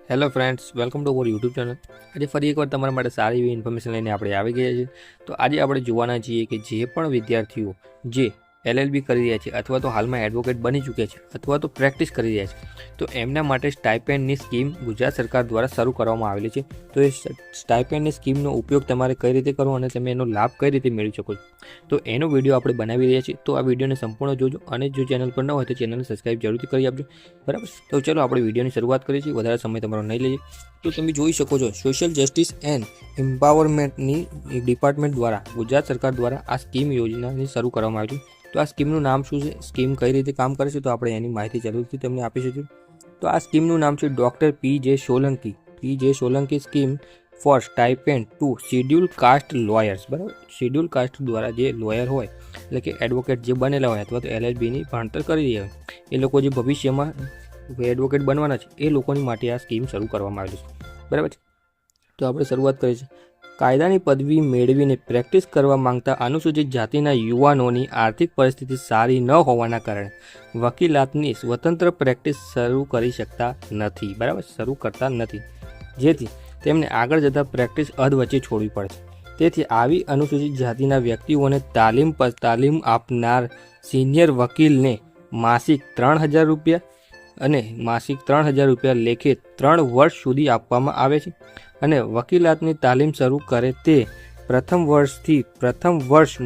Hello friends, welcome to our YouTube channel. આજે ફરી એકવાર તમારા માટે સારી એવી ઇન્ફોર્મેશન લઈને આપણે આવી ગયા છીએ। તો આજે આપણે જોવાના છીએ કે જે પણ વિદ્યાર્થીઓ જે LLB કરી રહ્યા છે અથવા તો હાલમાં એડવોકેટ બની ચૂક્યા છે અથવા તો પ્રેક્ટિસ કરી રહ્યા છે, તો એમના માટે સ્ટાઇપેન્ડની સ્કીમ ગુજરાત સરકાર દ્વારા શરૂ કરવામાં આવેલી છે। તો એ સ્ટાઇપેન્ડની સ્કીમનો ઉપયોગ તમારે કઈ રીતે કરવો અને તમે એનો લાભ કઈ રીતે મેળવી શકો છો, તો એનો વિડીયો આપણે બનાવી રહ્યા છીએ। તો આ વિડીયોને સંપૂર્ણ જોજો અને જો ચેનલ પર ન હોય તો ચેનલને સબસ્ક્રાઇબ જરૂરથી કરી આપજો, બરાબર। તો ચલો આપણે વિડીયોની શરૂઆત કરીએ છીએ, વધારે સમય તમારો નહીં લઈએ। તો તમે જોઈ શકો છો, સોશિયલ જસ્ટિસ એન્ડ એમ્પાવરમેન્ટની ડિપાર્ટમેન્ટ દ્વારા ગુજરાત સરકાર દ્વારા આ સ્કીમ યોજનાની શરૂ કરવામાં આવી છે। તો આ સ્કીમનું નામ શું છે, સ્કીમ કઈ રીતે કામ કરે છે, તો આપણે એની માહિતી જરૂરથી તમને આપીશું। તો આ સ્કીમનું નામ છે doctor P.J. Solanki scheme for stipend to schedule caste lawyers, બરાબર। શિડ્યુલ કાસ્ટ દ્વારા જે લોયર હોય એટલે કે એડવોકેટ જે બનેલા હોય અથવા તો LLBની ભણતર કરી રહ્યા હોય, એ લોકો જે ભવિષ્યમાં એડવોકેટ બનવાના છે એ લોકોની માટે આ સ્કીમ શરૂ કરવામાં આવેલી છે, બરાબર છે। તો આપણે શરૂઆત કરીએ છીએ। કાયદાની પદવી મેળવીને પ્રેક્ટિસ કરવા માંગતા અનુસૂચિત જાતિના યુવાનોની આર્થિક પરિસ્થિતિ સારી ન હોવાના કારણે વકીલાતની સ્વતંત્ર પ્રેક્ટિસ શરૂ કરી શકતા નથી, બરાબર, શરૂ કરતા નથી, જેથી તેમને આગળ જતાં પ્રેક્ટિસ અધવચ્ચે છોડવી પડે છે। તેથી આવી અનુસૂચિત જાતિના વ્યક્તિઓને તાલીમ આપનાર સિનિયર વકીલને માસિક 3,000 રૂપિયા અને માસિક 3,000 રૂપિયા લેખે 3 વર્ષ સુધી આપવામાં આવે છે અને વકીલાતની તાલીમ શરૂ કરે તે પ્રથમ વર્ષ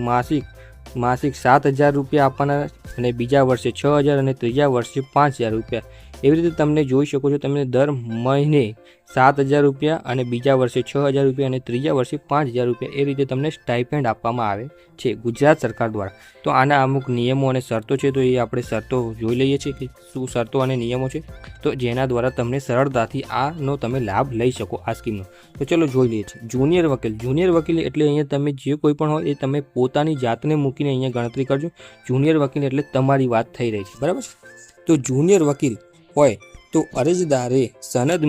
માસિક 7,000 રૂપિયા આપવાના અને બીજા વર્ષે 6,000 અને ત્રીજા વર્ષે 5,000 રૂપિયા। એવી રીતે તમને જોઈ શકો છો, તમને દર મહિને 7,000 રૂપિયા અને બીજા વર્ષે 6,000 રૂપિયા અને ત્રીજા વર્ષે 5,000 રૂપિયા એ રીતે તમને સ્ટાઇપેન્ડ આપવામાં આવે છે ગુજરાત સરકાર દ્વારા। તો આના અમુક નિયમો અને શરતો છે, તો એ આપણે શરતો જોઈ લઈએ છીએ કે શું શરતો અને નિયમો છે, તો જેના દ્વારા તમને સરળતાથી આનો તમે લાભ લઈ શકો આ સ્કીમનો। તો ચલો જોઈ લઈએ છીએ। જુનિયર વકીલ એટલે અહીંયા તમે જે કોઈ પણ હોય એ તમે પોતાની જાતને મૂકીને અહીંયા ગણતરી કરજો। જુનિયર વકીલ એટલે તમારી વાત થઈ રહી છે, બરાબર। તો જુનિયર વકીલ હોય તો અરજદારે સનદ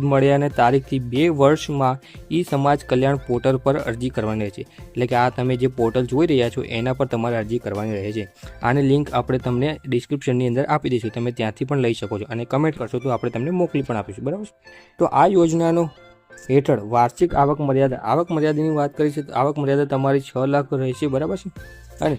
મળ્યાને તારીખથી 2 વર્ષમાં સમાજ કલ્યાણ પોર્ટલ પર અરજી કરવાની રહે છે। એટલે કે આ તમે જે પોર્ટલ જોઈ રહ્યા છો એના પર તમારે અરજી કરવાની રહે છે। આની લિંક આપણે તમને ડિસ્ક્રિપ્શનની અંદર આપી દઈશું, તમે ત્યાંથી પણ લઈ શકો છો અને કમેન્ટ કરશો તો આપણે તમને મોકલી પણ આપીશું, બરાબર। તો આ યોજનાનો હેઠળ વાર્ષિક આવક મર્યાદાની વાત કરી છે, તો આવક મર્યાદા તમારી 6 લાખ રહેશે, બરાબર છે। અને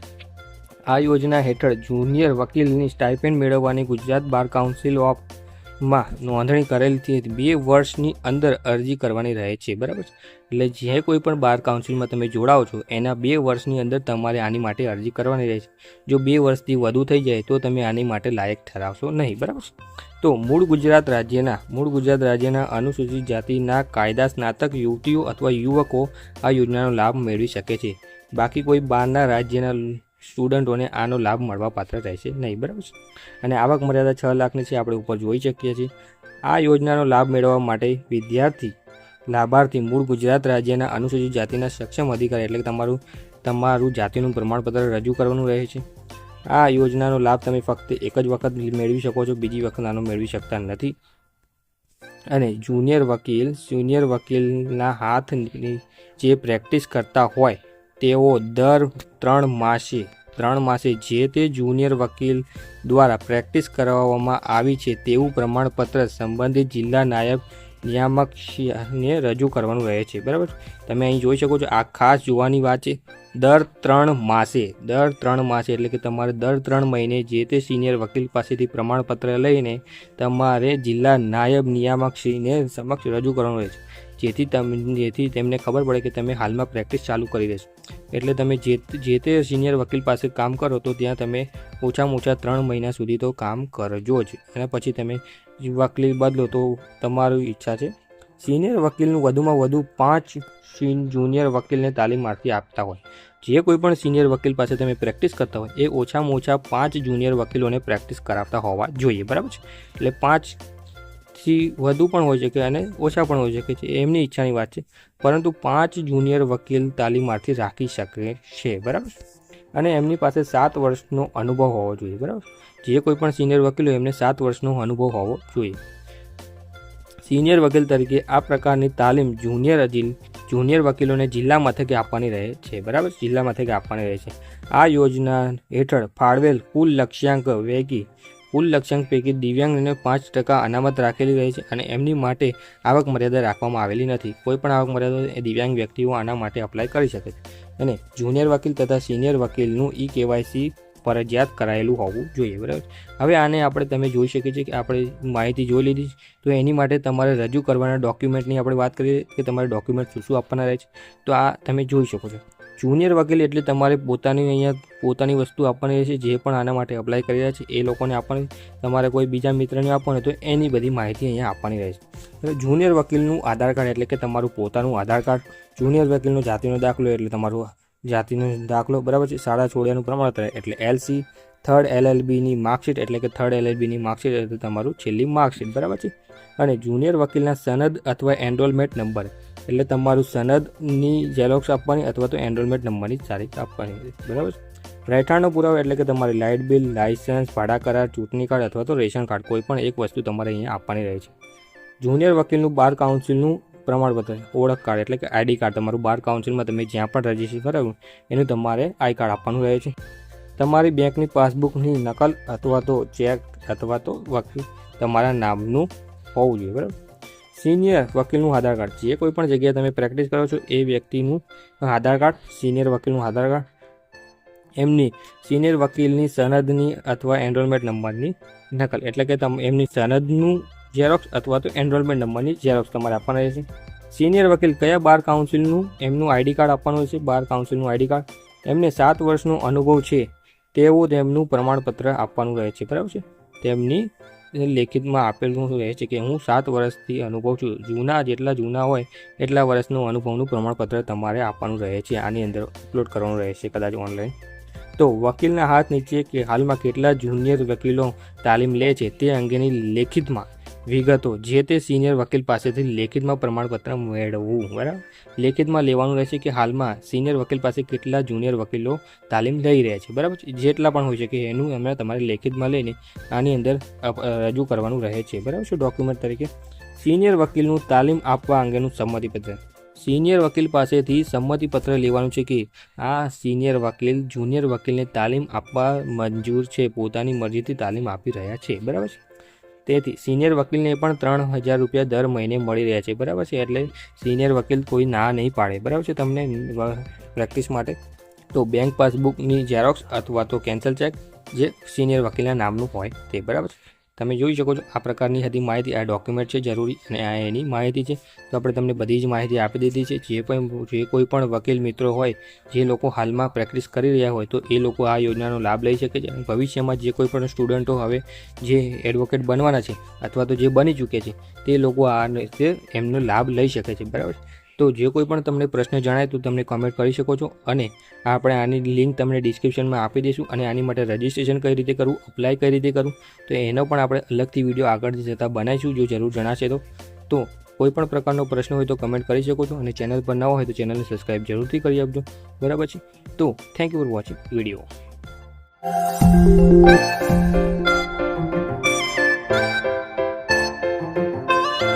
આ યોજના હેઠળ જુનિયર વકીલની સ્ટાઇપેન્ડ મેળવવાની ગુજરાત બાર કાઉન્સિલ ઓફમાં નોંધણી કરેલથી 2 વર્ષની અંદર અરજી કરવાની રહે છે, બરાબર। એટલે જે કોઈ પણ બાર કાઉન્સિલમાં તમે જોડાઓ છો એના 2 વર્ષની અંદર તમારે આની માટે અરજી કરવાની રહે છે। જો 2 વર્ષથી વધુ થઈ જાય તો તમે આની માટે લાયક ઠરાવશો નહીં, બરાબર। તો મૂળ ગુજરાત રાજ્યના અનુસૂચિત જાતિના કાયદા સ્નાતક યુવતીઓ અથવા યુવકો આ યોજનાનો લાભ મેળવી શકે છે, બાકી કોઈ બહારના રાજ્યના સ્ટુડન્ટોને આનો લાભ મળવા પાત્ર રહેશે નહીં, બરાબર। અને આવક મર્યાદા 6 લાખની છે, આપણે ઉપર જોઈ શકીએ છીએ। આ યોજનાનો લાભ મેળવવા માટે લાભાર્થી મૂળ ગુજરાત રાજ્યના અનુસૂચિત જાતિના સક્ષમ અધિકારી એટલે કે તમારું જાતિનું પ્રમાણપત્ર રજૂ કરવાનું રહે છે। આ યોજનાનો લાભ તમે ફક્ત એક જ વખત મેળવી શકો છો, બીજી વખત આનો મેળવી શકતા નથી। અને જુનિયર વકીલના હાથની જે પ્રેક્ટિસ કરતા હોય તેઓ દર 3 માસે જે તે જુનિયર વકીલ દ્વારા પ્રેક્ટિસ કરાવવામાં આવી છે તેવું પ્રમાણપત્ર સંબંધિત જિલ્લા નાયબ નિયામકને રજૂ કરવાનું રહે છે, બરાબર। તમે અહીં જોઈ શકો છો, આ ખાસ જોવાની વાત છે। દર 3 માસે એટલે કે તમારે દર 3 મહિને જે તે સિનિયર વકીલ પાસેથી પ્રમાણપત્ર લઈને તમારે જિલ્લા નાયબ નિયામકશ્રીને સમક્ષ રજૂ કરવાનું રહે છે, જેથી તેમને ખબર પડે કે તમે હાલમાં પ્રેક્ટિસ ચાલુ કરી દેશો। એટલે તમે જે તે સિનિયર વકીલ પાસે કામ કરો તો ત્યાં તમે ઓછામાં ઓછા 3 મહિના સુધી તો કામ કરજો જ, અને પછી તમે વકીલ બદલો તો તમારી ઈચ્છા છે। સિનિયર વકીલનું વધુમાં વધુ 5 જુનિયર વકીલને તાલીમાર્થી આપતા હોય, જે કોઈ પણ સિનિયર વકીલ પાસે તમે પ્રેક્ટિસ કરતા હોય એ ઓછામાં ઓછા 5 જુનિયર વકીલોને પ્રેક્ટિસ કરાવતા હોવા જોઈએ, બરાબર છે। એટલે 5થી વધુ પણ હોઈ શકે અને ઓછા પણ હોઈ શકે છે, એમની ઈચ્છાની વાત છે, પરંતુ 5 જુનિયર વકીલ તાલીમાર્થી રાખી શકે છે, બરાબર। અને એમની પાસે 7 વર્ષનો અનુભવ હોવો જોઈએ, બરાબર। જે કોઈ પણ સિનિયર વકીલ હોય એમને 7 વર્ષનો અનુભવ હોવો જોઈએ। સિનિયર વકીલ તરીકે આ પ્રકારની તાલીમ જુનિયર વકીલોને જિલ્લા મથકે આપવાની રહે છે, બરાબર, જિલ્લા મથકે આપવાની રહે છે। આ યોજના હેઠળ ફાળવેલ કુલ લક્ષ્યાંક પૈકી કુલ લક્ષ્યાંક પૈકી દિવ્યાંગને 5% અનામત રાખેલી રહી છે અને એમની માટે આવક મર્યાદા રાખવામાં આવેલી નથી. કોઈ પણ આવક મર્યાદા દિવ્યાંગ વ્યક્તિઓ આના માટે અપ્લાય કરી શકે છે. અને જુનિયર વકીલ તથા સિનિયર વકીલનું EKYC ફરજિયાત કરાયેલું હોવું જોઈએ. બરાબર. હવે આને આપણે તમે જોઈ શકીએ છીએ કે આપણે માહિતી જોઈ લીધી. તો એની માટે તમારે રજૂ કરવાના ડોક્યુમેન્ટની આપણે વાત કરીએ કે તમારે ડોક્યુમેન્ટ શું આપવાના રહે છે. તો આ તમે જોઈ શકો છો. જુનિયર વકીલ એટલે તમારે પોતાની વસ્તુ આપવાની રહેશે. જે પણ આના માટે અપ્લાય કરી રહ્યા છે એ લોકોને આપવાની. તમારે કોઈ બીજા મિત્રને આપવાનું તો એની બધી માહિતી અહીંયા આપવાની રહેશે. જુનિયર વકીલનું આધાર કાર્ડ એટલે કે તમારું પોતાનું આધાર કાર્ડ. જુનિયર વકીલનો જાતિનો દાખલો એટલે તમારું જાતિનો દાખલો. બરાબર છે. શાળા છોડ્યાનું પ્રમાણપત્ર એટલે LC. થર્ડ LLBની માર્કશીટ એટલે કે થર્ડ LLBની માર્કશીટ એટલે તમારું છેલ્લી માર્કશીટ. બરાબર છે. અને જુનિયર વકીલના સનદ અથવા એનરોલમેન્ટ નંબર એટલે તમારું સનદની ઝેરોક્સ આપવાની અથવા તો એનરોલમેન્ટ નંબરની તારીખ આપવાની. બરાબર. રહેઠાણનો પુરાવો એટલે કે તમારી લાઇટ બિલ, લાઇસન્સ, ભાડા કરાર, ચૂંટણી કાર્ડ અથવા તો રેશન કાર્ડ કોઈ પણ એક વસ્તુ તમારે અહીંયા આપવાની રહે છે. જુનિયર વકીલનું બાર કાઉન્સિલનું પ્રમાણપત્ર ઓળખ કાર્ડ એટલે કે ID કાર્ડ. તમારું બાર કાઉન્સિલમાં તમે જ્યાં પણ રજીસ્ટર કરાવ્યું એનું તમારે I કાર્ડ આપવાનું રહે છે. તમારી બેંકની પાસબુકની નકલ અથવા તો ચેક અથવા તો વકીલ તમારા નામનું હોવું જોઈએ. બરાબર. સિનિયર વકીલનું આધાર કાર્ડ. જે કોઈ પણ જગ્યાએ તમે પ્રેક્ટિસ કરો છો એ વ્યક્તિનું આધાર કાર્ડ, સિનિયર વકીલનું આધાર કાર્ડ, એમની સિનિયર વકીલની સનદની અથવા એનરોલમેન્ટ નંબરની નકલ એટલે કે એમની સનદનું ઝેરોક્સ અથવા તો એનરોલમેન્ટ નંબરની ઝેરોક્સ તમારે આપવાના રહેશે. સિનિયર વકીલ કયા બાર કાઉન્સિલનું એમનું ID કાર્ડ આપવાનું છે. બાર કાઉન્સિલનું ID કાર્ડ. એમને 7 વર્ષનો અનુભવ છે તેવું તેમનું પ્રમાણપત્ર આપવાનું રહે છે. બરાબર છે. તેમની લેખિતમાં આપેલું રહે છે કે હું 7 વર્ષથી અનુભવ છું. જેટલા જૂના હોય એટલા વર્ષનું અનુભવનું પ્રમાણપત્ર તમારે આપવાનું રહે છે. આની અંદર અપલોડ કરવાનું રહે છે કદાચ ઓનલાઈન. તો વકીલના હાથ નીચે કે હાલમાં કેટલા જુનિયર વકીલો તાલીમ લે છે તે અંગેની લેખિતમાં વિગતો જે તે સિનિયર વકીલ પાસેથી લેખિતમાં પ્રમાણપત્ર મેળવવું. બરાબર. લેખિતમાં લેવાનું રહેશે કે હાલમાં સિનિયર વકીલ પાસે કેટલા જુનિયર વકીલો તાલીમ લઈ રહ્યા છે. બરાબર. જેટલા પણ હોઈ શકે એનું એમને તમારે લેખિતમાં લઈને આની અંદર રજૂ કરવાનું રહે છે. બરાબર છે. ડોક્યુમેન્ટ તરીકે સિનિયર વકીલનું તાલીમ આપવા અંગેનું સંમતિપત્ર. સિનિયર વકીલ પાસેથી સંમતિપત્ર લેવાનું છે કે આ સિનિયર વકીલ જુનિયર વકીલને તાલીમ આપવા મંજૂર છે, પોતાની મરજીથી તાલીમ આપી રહ્યા છે. બરાબર છે. તેથી સિનિયર વકીલને પણ 3000 રૂપિયા દર મહિને મળી રહ્યા છે. બરાબર છે. એટલે સિનિયર વકીલ કોઈ ના નહીં પાડે. બરાબર છે. તમને પ્રેક્ટિસ માટે તો બેંક પાસબુકની ઝેરોક્સ અથવા તો કેન્સલ ચેક જે સિનિયર વકીલના નામનું હોય તે. બરાબર છે. તમે જોઈ શકો છો આ પ્રકારની હતી માહિતી. આ ડોક્યુમેન્ટ છે જરૂરી અને આ એની માહિતી છે. તો આપણે તમને બધી જ માહિતી આપી દીધી છે. જે કોઈ પણ વકીલ મિત્રો હોય જે લોકો હાલમાં પ્રેક્ટિસ કરી રહ્યા હોય તો એ લોકો આ યોજનાનો લાભ લઈ શકે છે. અને ભવિષ્યમાં જે કોઈ પણ સ્ટુડન્ટો હવે જે એડવોકેટ બનવાના છે અથવા તો જે બની ચૂક્યા છે તે લોકો આ એમનો લાભ લઈ શકે છે. બરાબર. તો જે કોઈ પણ તમને પ્રશ્ન જણાય તો તમને કોમેન્ટ કરી શકો છો અને આપણે આની લિંક તમને ડિસ્ક્રિપ્શનમાં આપી દઈશું. અને આની માટે રજિસ્ટ્રેશન કઈ રીતે કરવું, અપ્લાય કઈ રીતે કરવું તો એનો પણ આપણે અલગથી વિડીયો આગળ જતાં બનાવીશું. જો જરૂર જણાશે તો કોઈ પણ પ્રકારનો પ્રશ્ન હોય તો કમેન્ટ કરી શકો છો. અને ચેનલ પર નવા હોય તો ચેનલને સબસ્ક્રાઈબ જરૂરથી કરી આપજો. બરાબર છે. તો thank you for watching video.